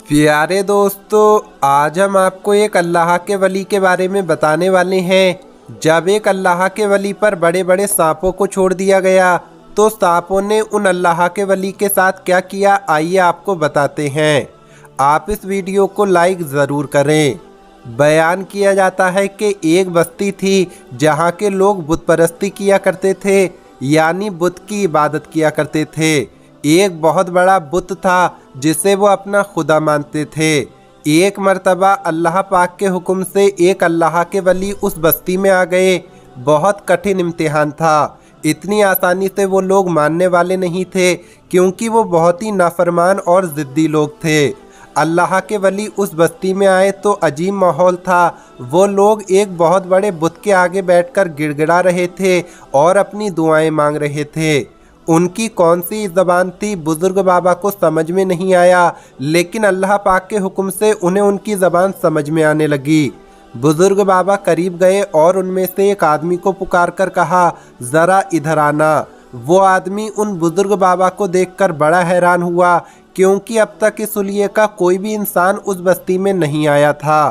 प्यारे दोस्तों, आज हम आपको एक अल्लाह के वली के बारे में बताने वाले हैं। जब एक अल्लाह के वली पर बड़े बड़े सांपों को छोड़ दिया गया तो सांपों ने उन अल्लाह के वली के साथ क्या किया, आइए आपको बताते हैं। आप इस वीडियो को लाइक ज़रूर करें। बयान किया जाता है कि एक बस्ती थी जहाँ के लोग बुत परस्ती किया करते थे, यानी बुत की इबादत किया करते थे। एक बहुत बड़ा बुत था जिसे वो अपना खुदा मानते थे। एक मर्तबा अल्लाह पाक के हुक्म से एक अल्लाह के वली उस बस्ती में आ गए। बहुत कठिन इम्तिहान था। इतनी आसानी से वो लोग मानने वाले नहीं थे क्योंकि वो बहुत ही नाफरमान और ज़िद्दी लोग थे। अल्लाह के वली उस बस्ती में आए तो अजीब माहौल था। वो लोग एक बहुत बड़े बुत के आगे बैठकर गिड़गिड़ा रहे थे और अपनी दुआएं मांग रहे थे। उनकी कौन सी ज़बान थी बुज़ुर्ग बाबा को समझ में नहीं आया, लेकिन अल्लाह पाक के हुक्म से उन्हें उनकी ज़बान समझ में आने लगी। बुज़ुर्ग बाबा करीब गए और उनमें से एक आदमी को पुकार कर कहा, ज़रा इधर आना। वो आदमी उन बुज़ुर्ग बाबा को देखकर बड़ा हैरान हुआ क्योंकि अब तक इस हुलिये का कोई भी इंसान उस बस्ती में नहीं आया था।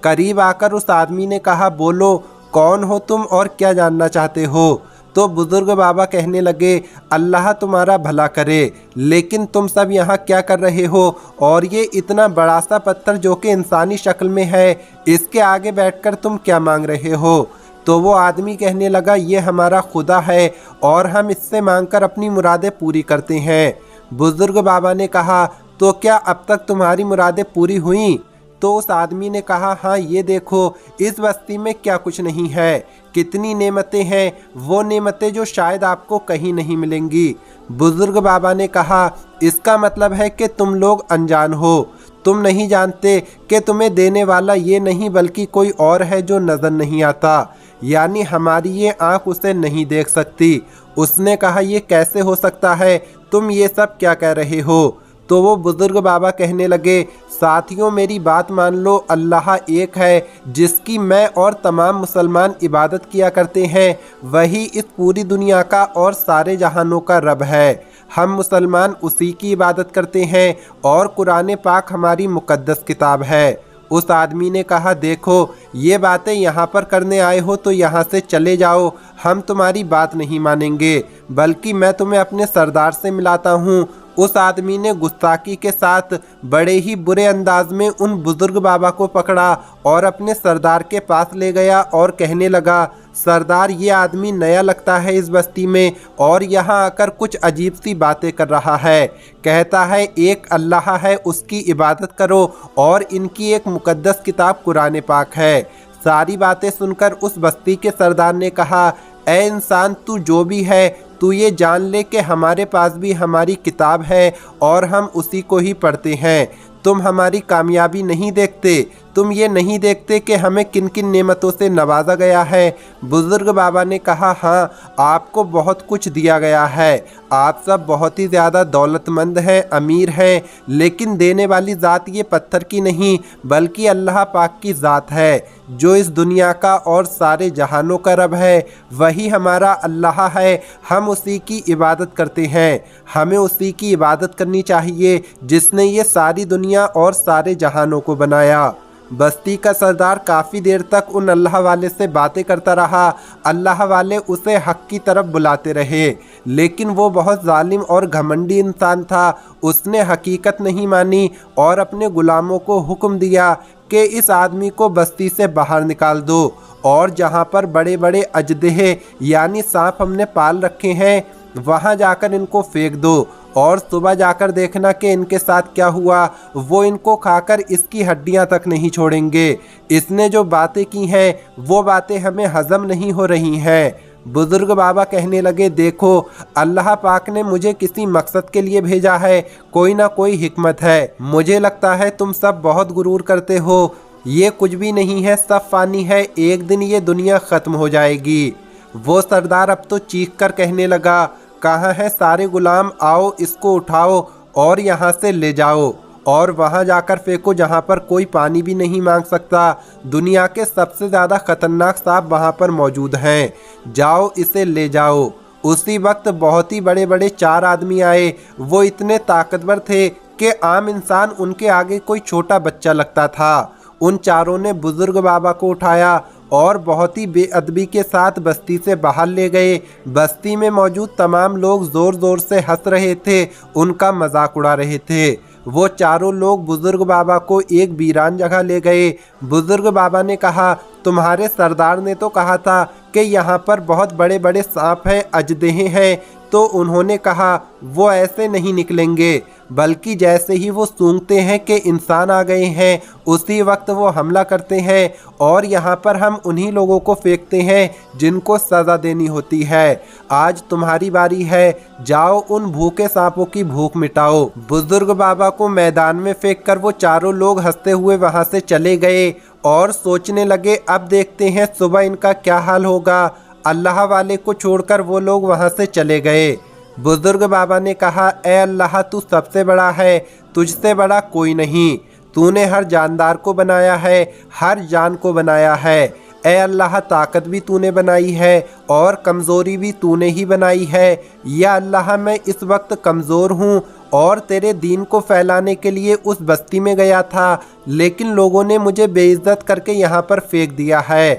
करीब आकर उस आदमी ने कहा, बोलो कौन हो तुम और क्या जानना चाहते हो? तो बुज़ुर्ग बाबा कहने लगे, अल्लाह तुम्हारा भला करे, लेकिन तुम सब यहाँ क्या कर रहे हो? और ये इतना बड़ा सा पत्थर जो कि इंसानी शक्ल में है, इसके आगे बैठकर तुम क्या मांग रहे हो? तो वो आदमी कहने लगा, ये हमारा खुदा है और हम इससे मांगकर अपनी मुरादें पूरी करते हैं। बुज़ुर्ग बाबा ने कहा, तो क्या अब तक तुम्हारी मुरादें पूरी हुई? तो उस आदमी ने कहा, हाँ ये देखो, इस बस्ती में क्या कुछ नहीं है, कितनी नेमतें हैं, वो नेमतें जो शायद आपको कहीं नहीं मिलेंगी। बुज़ुर्ग बाबा ने कहा, इसका मतलब है कि तुम लोग अनजान हो, तुम नहीं जानते कि तुम्हें देने वाला ये नहीं बल्कि कोई और है जो नज़र नहीं आता, यानी हमारी ये आँख उसे नहीं देख सकती। उसने कहा, ये कैसे हो सकता है, तुम ये सब क्या कह रहे हो? तो वो बुज़ुर्ग बाबा कहने लगे, साथियों मेरी बात मान लो, अल्लाह एक है जिसकी मैं और तमाम मुसलमान इबादत किया करते हैं। वही इस पूरी दुनिया का और सारे जहानों का रब है। हम मुसलमान उसी की इबादत करते हैं और कुरान पाक हमारी मुक़द्दस किताब है। उस आदमी ने कहा, देखो ये बातें यहाँ पर करने आए हो तो यहाँ से चले जाओ, हम तुम्हारी बात नहीं मानेंगे, बल्कि मैं तुम्हें अपने सरदार से मिलाता हूँ। उस आदमी ने गुस्ताखी के साथ बड़े ही बुरे अंदाज में उन बुज़ुर्ग बाबा को पकड़ा और अपने सरदार के पास ले गया और कहने लगा, सरदार ये आदमी नया लगता है इस बस्ती में और यहाँ आकर कुछ अजीब सी बातें कर रहा है। कहता है एक अल्लाह है, उसकी इबादत करो और इनकी एक मुक़द्दस किताब कुरान पाक है। सारी बातें सुनकर उस बस्ती के सरदार ने कहा, ए इंसान, तू जो भी है तू ये जान ले कि हमारे पास भी हमारी किताब है और हम उसी को ही पढ़ते हैं। तुम हमारी कामयाबी नहीं देखते, तुम ये नहीं देखते कि हमें किन किन नेमतों से नवाजा गया है। बुज़ुर्ग बाबा ने कहा, हाँ आपको बहुत कुछ दिया गया है, आप सब बहुत ही ज़्यादा दौलतमंद हैं, अमीर हैं, लेकिन देने वाली ज़ात ये पत्थर की नहीं बल्कि अल्लाह पाक की ज़ात है जो इस दुनिया का और सारे जहानों का रब है। वही हमारा अल्लाह है, हम उसी की इबादत करते हैं। हमें उसी की इबादत करनी चाहिए जिसने ये सारी दुनिया और सारे जहानों को बनाया। बस्ती का सरदार काफ़ी देर तक उन अल्लाह वाले से बातें करता रहा। अल्लाह वाले उसे हक़ की तरफ बुलाते रहे, लेकिन वो बहुत जालिम और घमंडी इंसान था। उसने हकीकत नहीं मानी और अपने गुलामों को हुक्म दिया कि इस आदमी को बस्ती से बाहर निकाल दो और जहाँ पर बड़े बड़े अजदहे यानी सांप हमने पाल रखे हैं वहाँ जाकर इनको फेंक दो और सुबह जाकर देखना कि इनके साथ क्या हुआ। वो इनको खाकर इसकी हड्डियां तक नहीं छोड़ेंगे। इसने जो बातें की हैं वो बातें हमें हजम नहीं हो रही हैं। बुज़ुर्ग बाबा कहने लगे, देखो अल्लाह पाक ने मुझे किसी मकसद के लिए भेजा है, कोई ना कोई हिकमत है। मुझे लगता है तुम सब बहुत गुरूर करते हो, ये कुछ भी नहीं है, सब फ़ानी है, एक दिन ये दुनिया ख़त्म हो जाएगी। वो सरदार अब तो चीख कर कहने लगा, कहाँ हैं सारे गुलाम, आओ इसको उठाओ और यहाँ से ले जाओ और वहाँ जाकर फेंको जहाँ पर कोई पानी भी नहीं मांग सकता। दुनिया के सबसे ज़्यादा ख़तरनाक सांप वहाँ पर मौजूद हैं, जाओ इसे ले जाओ। उसी वक्त बहुत ही बड़े बड़े 4 आदमी आए। वो इतने ताकतवर थे कि आम इंसान उनके आगे कोई छोटा बच्चा लगता था। उन चारों ने बुजुर्ग बाबा को उठाया और बहुत ही बेअदबी के साथ बस्ती से बाहर ले गए। बस्ती में मौजूद तमाम लोग जोर जोर से हंस रहे थे, उनका मजाक उड़ा रहे थे। वो चारों लोग बुजुर्ग बाबा को एक वीरान जगह ले गए। बुजुर्ग बाबा ने कहा, तुम्हारे सरदार ने तो कहा था कि यहाँ पर बहुत बड़े बड़े सांप हैं, अजदेहे हैं। तो उन्होंने कहा वो ऐसे नहीं निकलेंगे, बल्कि जैसे ही वो सूंघते हैं कि इंसान आ गए हैं, उसी वक्त वो हमला करते हैं और यहाँ पर हम उन्हीं लोगों को फेंकते हैं जिनको सज़ा देनी होती है। आज तुम्हारी बारी है, जाओ उन भूखे सांपों की भूख मिटाओ। बुजुर्ग बाबा को मैदान में फेंककर वो चारों लोग हंसते हुए वहाँ से चले गए और सोचने लगे, अब देखते हैं सुबह इनका क्या हाल होगा। अल्लाह वाले को छोड़कर वो लोग वहाँ से चले गए। बुजुर्ग बाबा ने कहा, ए अल्लाह, तू सबसे बड़ा है, तुझसे बड़ा कोई नहीं। तूने हर जानदार को बनाया है, हर जान को बनाया है। ए अल्लाह, ताकत भी तूने बनाई है और कमज़ोरी भी तूने ही बनाई है। या अल्लाह, मैं इस वक्त कमज़ोर हूँ और तेरे दीन को फैलाने के लिए उस बस्ती में गया था, लेकिन लोगों ने मुझे बेइज्जत करके यहाँ पर फेंक दिया है।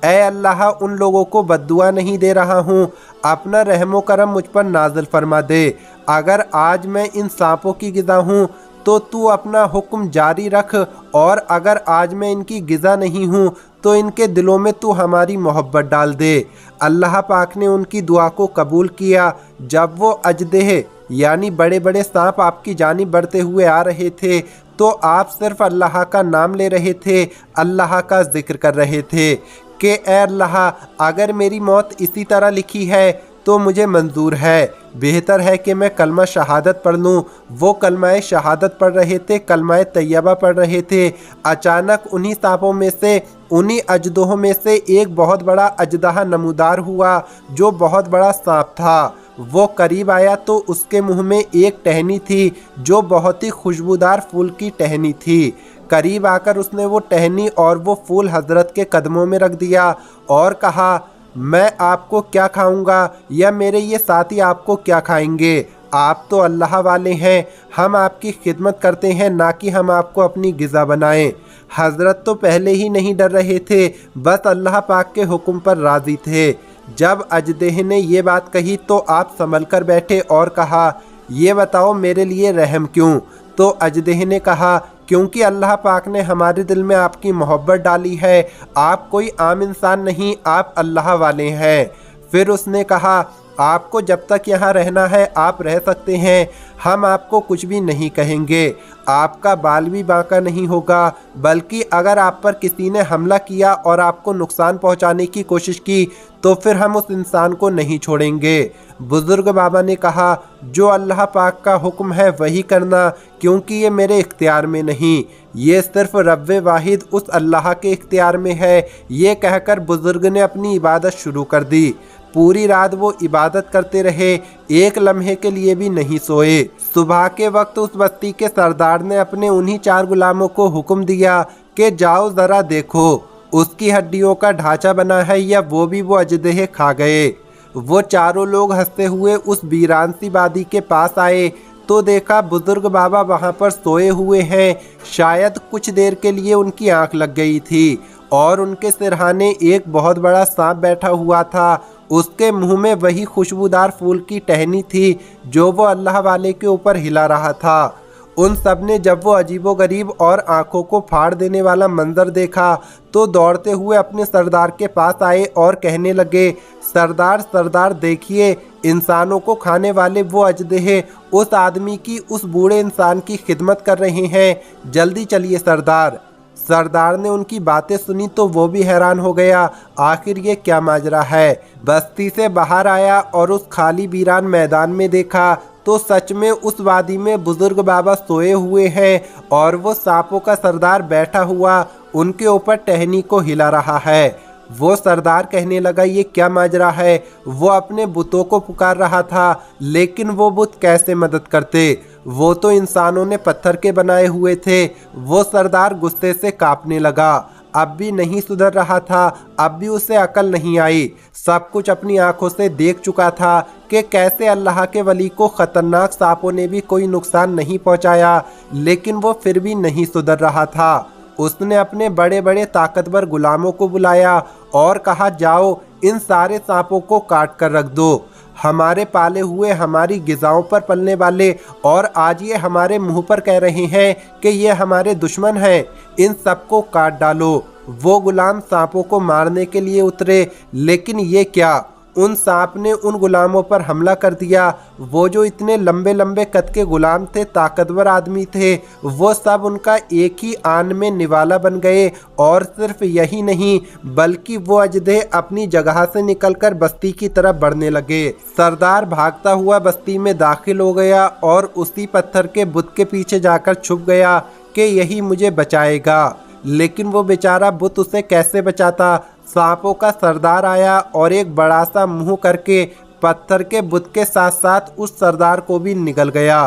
ए अल्लाह, उन लोगों को बद्दुआ नहीं दे रहा हूँ, अपना रहमो करम मुझ पर नाज़िल फरमा दे। अगर आज मैं इन सांपों की गिज़ा हूँ तो तू अपना हुक्म जारी रख, और अगर आज मैं इनकी गिज़ा नहीं हूँ तो इनके दिलों में तू हमारी मोहब्बत डाल दे। अल्लाह पाक ने उनकी दुआ को कबूल किया। जब वो अजदेह यानी बड़े बड़े सांप आपकी जानिब बढ़ते हुए आ रहे थे तो आप सिर्फ अल्लाह का नाम ले रहे थे, अल्लाह का जिक्र कर रहे थे कि ए अल्लाह, अगर मेरी मौत इसी तरह लिखी है तो मुझे मंजूर है, बेहतर है कि मैं कलमा शहादत पढ़ लूँ। वो कलमा शहादत पढ़ रहे थे, कलमा तैयबा पढ़ रहे थे। अचानक उन्हीं सांपों में से, उन्हीं अजदोहों में से एक बहुत बड़ा अजदहा नमूदार हुआ जो बहुत बड़ा सांप था। वो करीब आया तो उसके मुंह में एक टहनी थी जो बहुत ही खुशबूदार फूल की टहनी थी। करीब आकर उसने वो टहनी और वो फूल हजरत के कदमों में रख दिया और कहा, मैं आपको क्या खाऊंगा या मेरे ये साथी आपको क्या खाएंगे? आप तो अल्लाह वाले हैं, हम आपकी खिदमत करते हैं, ना कि हम आपको अपनी गिज़ा बनाएं। हजरत तो पहले ही नहीं डर रहे थे, बस अल्लाह पाक के हुक्म पर राज़ी थे। जब अजदेह ने ये बात कही तो आप संभल कर बैठे और कहा, ये बताओ मेरे लिए रहम क्यों? तो अजदेह ने कहा, क्योंकि अल्लाह पाक ने हमारे दिल में आपकी मोहब्बत डाली है। आप कोई आम इंसान नहीं, आप अल्लाह वाले हैं। फिर उसने कहा, आपको जब तक यहाँ रहना है आप रह सकते हैं, हम आपको कुछ भी नहीं कहेंगे, आपका बाल भी बांका नहीं होगा, बल्कि अगर आप पर किसी ने हमला किया और आपको नुकसान पहुँचाने की कोशिश की तो फिर हम उस इंसान को नहीं छोड़ेंगे। बुजुर्ग बाबा ने कहा, जो अल्लाह पाक का हुक्म है वही करना, क्योंकि ये मेरे इख्तियार में नहीं, ये सिर्फ रब्बे वाहिद उस अल्लाह के इख्तियार में है। ये कहकर बुजुर्ग ने अपनी इबादत शुरू कर दी। पूरी रात वो इबादत करते रहे, एक लम्हे के लिए भी नहीं सोए। सुबह के वक्त उस बस्ती के सरदार ने अपने उन्हीं 4 गुलामों को हुक्म दिया कि जाओ ज़रा देखो उसकी हड्डियों का ढांचा बना है या वो भी वो अजदेह खा गए। वो चारों लोग हंसते हुए उस वीरान सी वादी के पास आए तो देखा बुजुर्ग बाबा वहाँ पर सोए हुए हैं। शायद कुछ देर के लिए उनकी आंख लग गई थी और उनके सिरहाने एक बहुत बड़ा सांप बैठा हुआ था। उसके मुंह में वही खुशबूदार फूल की टहनी थी जो वो अल्लाह वाले के ऊपर हिला रहा था। उन सब ने जब वो अजीबोगरीब और आंखों को फाड़ देने वाला मंजर देखा तो दौड़ते हुए अपने सरदार के पास आए और कहने लगे, सरदार सरदार देखिए, इंसानों को खाने वाले वो अजदेह उस आदमी की, उस बूढ़े इंसान की खिदमत कर रहे हैं, जल्दी चलिए सरदार। सरदार ने उनकी बातें सुनी तो वो भी हैरान हो गया, आखिर ये क्या माजरा है। बस्ती से बाहर आया और उस खाली वीरान मैदान में देखा तो सच में उस वादी में बुजुर्ग बाबा सोए हुए हैं और वो सांपों का सरदार बैठा हुआ उनके ऊपर टहनी को हिला रहा है। वो सरदार कहने लगा, ये क्या माजरा है। वो अपने बुतों को पुकार रहा था, लेकिन वो बुत कैसे मदद करते, वो तो इंसानों ने पत्थर के बनाए हुए थे। वो सरदार गुस्से से कांपने लगा। अब भी नहीं सुधर रहा था। अब भी उसे अकल नहीं आई। सब कुछ अपनी आंखों से देख चुका था कि कैसे अल्लाह के वली को खतरनाक सांपों ने भी कोई नुकसान नहीं पहुंचाया, लेकिन वो फिर भी नहीं सुधर रहा था। उसने अपने बड़े बड़े ताकतवर गुलामों को बुलाया और कहा, जाओ इन सारे सांपों को काट कर रख दो। हमारे पाले हुए, हमारी गिज़ाओं पर पलने वाले, और आज ये हमारे मुंह पर कह रहे हैं कि ये हमारे दुश्मन हैं, इन सबको काट डालो। वो गुलाम सांपों को मारने के लिए उतरे, लेकिन ये क्या, उन सांप ने उन गुलामों पर हमला कर दिया। वो जो इतने लंबे लंबे कद के गुलाम थे, ताकतवर आदमी थे, वो सब उनका एक ही आन में निवाला बन गए। और सिर्फ यही नहीं, बल्कि वो अजदे अपनी जगह से निकलकर बस्ती की तरफ बढ़ने लगे। सरदार भागता हुआ बस्ती में दाखिल हो गया और उसी पत्थर के बुत के पीछे जाकर छुप गया कि यही मुझे बचाएगा। लेकिन वो बेचारा बुत उसे कैसे बचाता। सांपों का सरदार आया और एक बड़ा सा मुंह करके पत्थर के बुत के साथ साथ उस सरदार को भी निगल गया।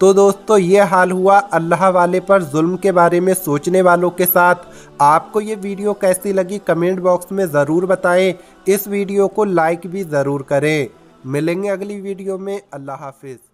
तो दोस्तों, ये हाल हुआ अल्लाह वाले पर जुल्म के बारे में सोचने वालों के साथ। आपको ये वीडियो कैसी लगी कमेंट बॉक्स में ज़रूर बताएं। इस वीडियो को लाइक भी ज़रूर करें। मिलेंगे अगली वीडियो में। अल्लाह हाफिज़।